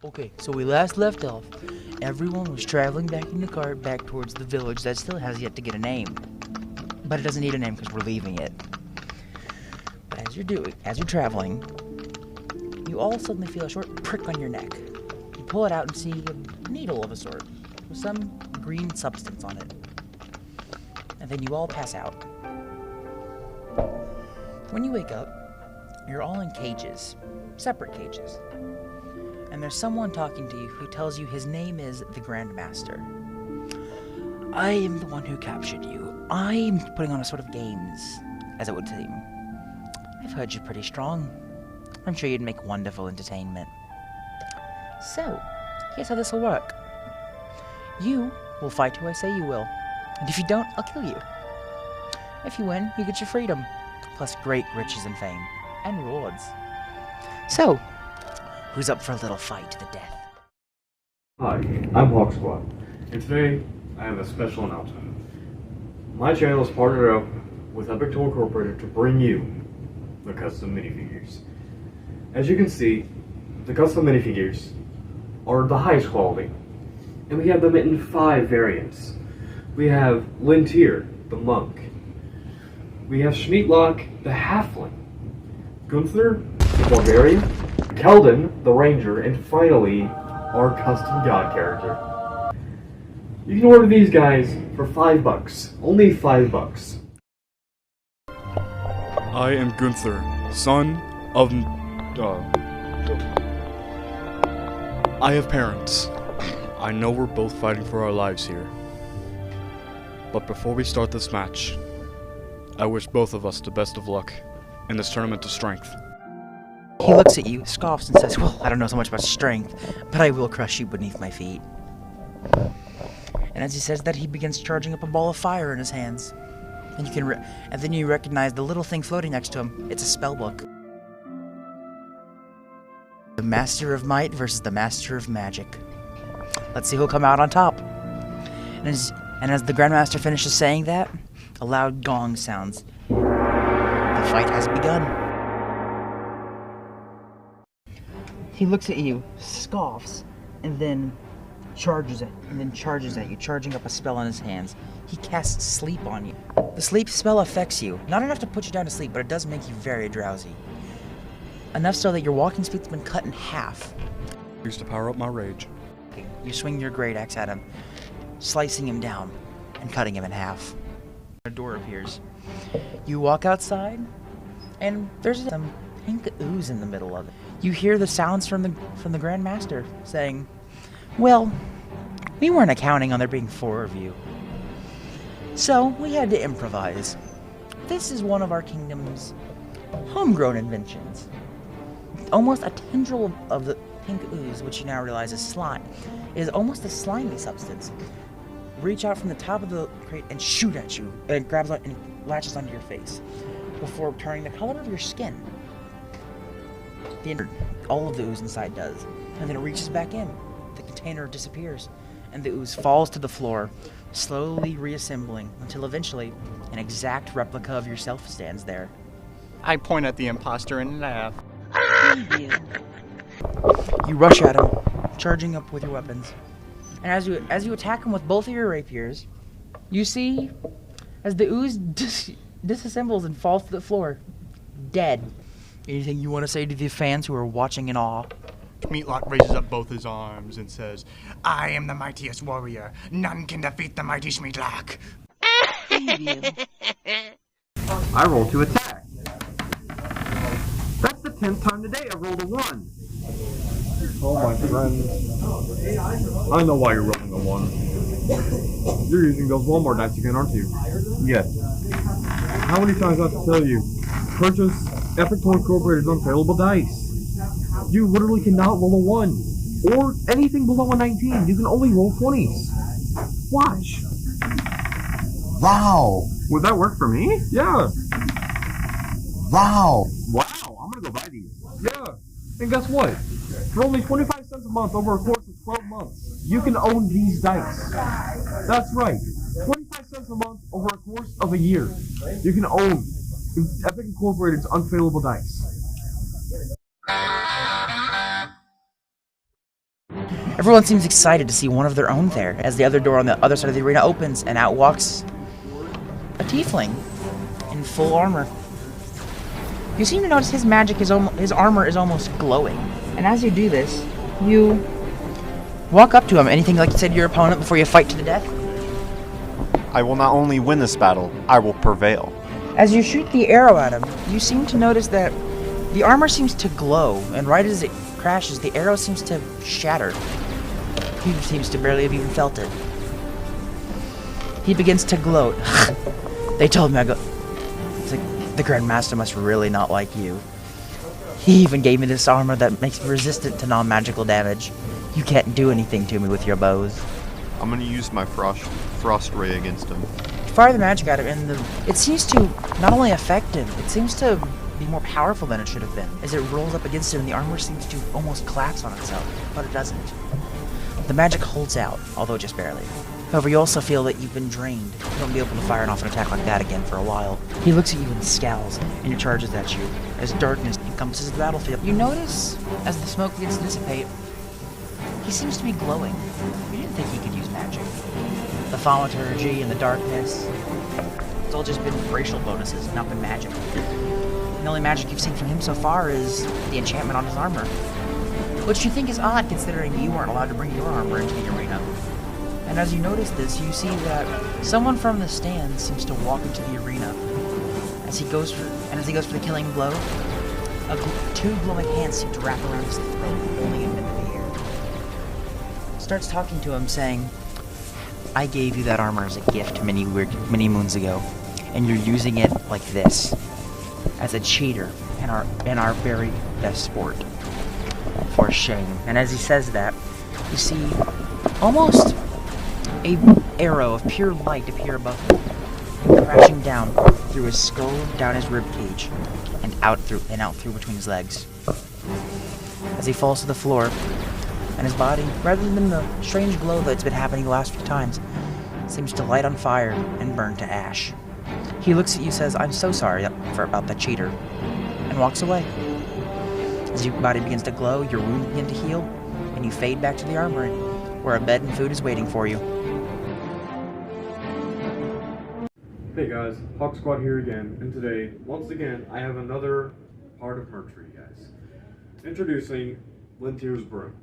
Okay, so we last left off. Everyone was traveling back in the cart back towards the village that still has yet to get a name. But it doesn't need a name because we're leaving it. But as you're traveling, you all suddenly feel a short prick on your neck. You pull it out and see a needle of a sort with some green substance on it. And then you all pass out. When you wake up, you're all in cages, separate cages. And there's someone talking to you who tells you his name is the Grand Master. I am the one who captured you. I'm putting on a sort of games, as it would seem. I've heard you're pretty strong. I'm sure you'd make wonderful entertainment. So, here's how this will work. You will fight who I say you will. And if you don't, I'll kill you. If you win, you get your freedom, plus great riches and fame, and rewards. So, who's up for a little fight to the death? Hi, I'm Hawk Squad, and today I have a special announcement. My channel is partnered up with Epic Toy Incorporated to bring you the custom minifigures. As you can see, the custom minifigures are the highest quality, and we have them in 5 variants. We have Lintier, the monk. We have Schmeatlock, the halfling. Gunther, the barbarian. Keldon, the ranger, and finally, our custom god character. You can order these guys for $5. Only $5. I am Gunther, son of... I have parents. I know we're both fighting for our lives here. But before we start this match, I wish both of us the best of luck in this tournament of strength. He looks at you, scoffs, and says, "Well, I don't know so much about strength, but I will crush you beneath my feet." And as he says that, he begins charging up a ball of fire in his hands. And you can, and then you recognize the little thing floating next to him. It's a spell book. The Master of Might versus the Master of Magic. Let's see who'll come out on top. And as the Grandmaster finishes saying that, a loud gong sounds. The fight has begun. He looks at you, scoffs, and then charges at you, charging up a spell on his hands. He casts sleep on you. The sleep spell affects you. Not enough to put you down to sleep, but it does make you very drowsy. Enough so that your walking speed's been cut in half. Used to power up my rage. You swing your great axe at him, slicing him down and cutting him in half. A door appears. You walk outside, and there's some pink ooze in the middle of it. You hear the sounds from the Grand Master saying, "Well, we weren't accounting on there being 4 of you, so we had to improvise. This is one of our kingdom's homegrown inventions. Almost a tendril of the pink ooze, which you now realize is slime, is almost a slimy substance. Reach out from the top of the crate and shoot at you, and it grabs on and latches onto your face before turning the color of your skin. All of the ooze inside does, and then it reaches back in. The container disappears, and the ooze falls to the floor, slowly reassembling until eventually an exact replica of yourself stands there. I point at the imposter and laugh. You rush at him, charging up with your weapons, and as you attack him with both of your rapiers, you see as the ooze disassembles and falls to the floor, dead. Anything you want to say to the fans who are watching in awe? Meatlock raises up both his arms and says, "I am the mightiest warrior. None can defeat the mighty Schmeatlock." I rolled to attack. That's the 10th time today I rolled a 1. Oh my friend. I know why you're rolling a 1. You're using those Walmart dice again, aren't you? Yes. How many times do I have to tell you? Purchase Epic Toy Incorporated's unfailable dice. You literally cannot roll a 1. Or anything below a 19. You can only roll 20s. Watch. Wow! Would that work for me? Yeah. Wow! Wow, I'm gonna go buy these. Yeah. And guess what? For only 25 cents a month over a course of 12 months, you can own these dice. That's right. 25 cents a month over a course of a year. You can own Epic Incorporated's unfailable dice. Everyone seems excited to see one of their own there, as the other door on the other side of the arena opens, and out walks a tiefling in full armor. You seem to notice his his armor is almost glowing. And as you do this, you walk up to him. Anything like you said to your opponent before you fight to the death? I will not only win this battle, I will prevail. As you shoot the arrow at him, you seem to notice that the armor seems to glow, and right as it crashes, the arrow seems to shatter. He seems to barely have even felt it. He begins to gloat. They told me I go... It's like, the Grandmaster must really not like you. He even gave me this armor that makes me resistant to non-magical damage. You can't do anything to me with your bows. I'm gonna use my frost ray against him. You fire the magic at him, and it seems to not only affect him, it seems to be more powerful than it should have been. As it rolls up against him, and the armor seems to almost collapse on itself, but it doesn't. The magic holds out, although just barely. However, you also feel that you've been drained. You won't be able to fire off an attack like that again for a while. He looks at you and scowls, and he charges at you, as darkness encompasses the battlefield. You notice, as the smoke begins to dissipate, he seems to be glowing. You didn't think he could use magic. The thaumaturgy and the darkness, it's all just been racial bonuses, not been magic. The only magic you've seen from him so far is the enchantment on his armor, which you think is odd considering you weren't allowed to bring your armor into the arena. And as you notice this, you see that someone from the stands seems to walk into the arena. As he goes for the killing blow, two glowing hands seem to wrap around his throat, holding him into the air. Starts talking to him, saying, "I gave you that armor as a gift many moons ago, and you're using it like this, as a cheater in our very best sport. For shame." And as he says that, you see almost a arrow of pure light appear above him, crashing down through his skull, down his rib cage, and out through between his legs. As he falls to the floor, and his body, rather than the strange glow that's been happening the last few times, seems to light on fire and burn to ash. He looks at you, says, "I'm so sorry about that cheater," and walks away. As your body begins to glow, your wounds begin to heal, and you fade back to the armory, where a bed and food is waiting for you. Hey guys, Hawk Squad here again, and today, once again, I have another part of merch for you guys. Introducing Lintier's broom.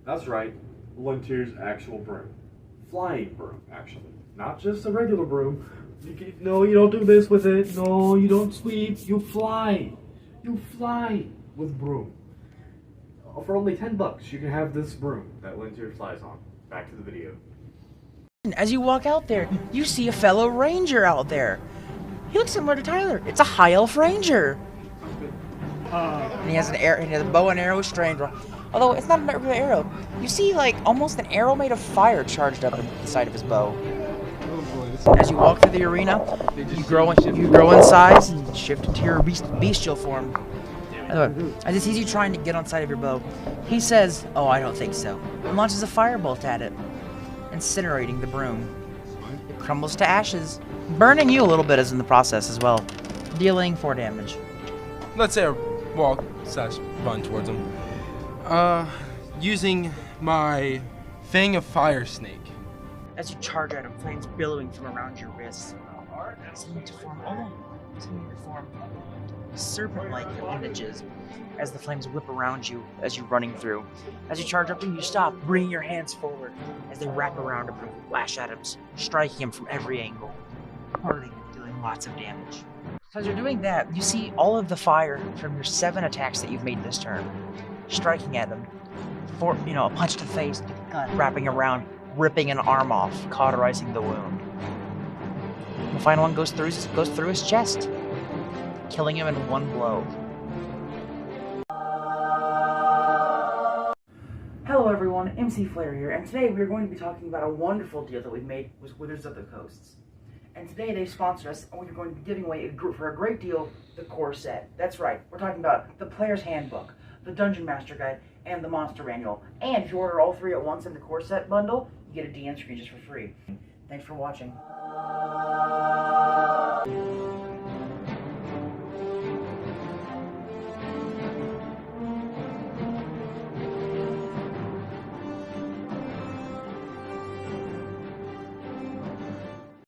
That's right, Lintier's actual broom. Flying broom, actually. Not just a regular broom. No, you don't do this with it. No, you don't sweep. You fly. You fly with broom. For only $10, you can have this broom that Lintier flies on. Back to the video. As you walk out there, you see a fellow ranger out there. He looks similar to Tyler. It's a high elf ranger. And he has a bow and arrow strained. Although it's not a regular arrow. You see like almost an arrow made of fire charged up in the side of his bow. As you walk through the arena, you grow in size and shift into your bestial form. As he sees you trying to get on side of your bow, he says, "Oh, I don't think so," and launches a firebolt at it, incinerating the broom. It crumbles to ashes, burning you a little bit as in the process as well, dealing 4 damage. Let's say I walk/run towards him. Using my Fang of Fire Snake. As you charge at him, flames billowing from around your wrists, seeming to form serpent-like appendages as the flames whip around you as you're running through. As you charge up and you stop, bringing your hands forward as they wrap around him and lash at him, striking him from every angle, hurting and dealing lots of damage. As you're doing that, you see all of the fire from your 7 attacks that you've made this turn, striking at him. For a punch to the face, gun wrapping around, ripping an arm off, cauterizing the wound. The final one goes through his chest, killing him in one blow. Hello everyone, MC Flare here, and today we're going to be talking about a wonderful deal that we've made with Wizards of the Coasts. And today they've sponsored us, and we're going to be giving away for a great deal the core set. That's right, we're talking about the Player's Handbook, the Dungeon Master Guide, and the Monster Manual. And if you order all 3 at once in the core set bundle, you get a DN screen just for free. Thanks for watching.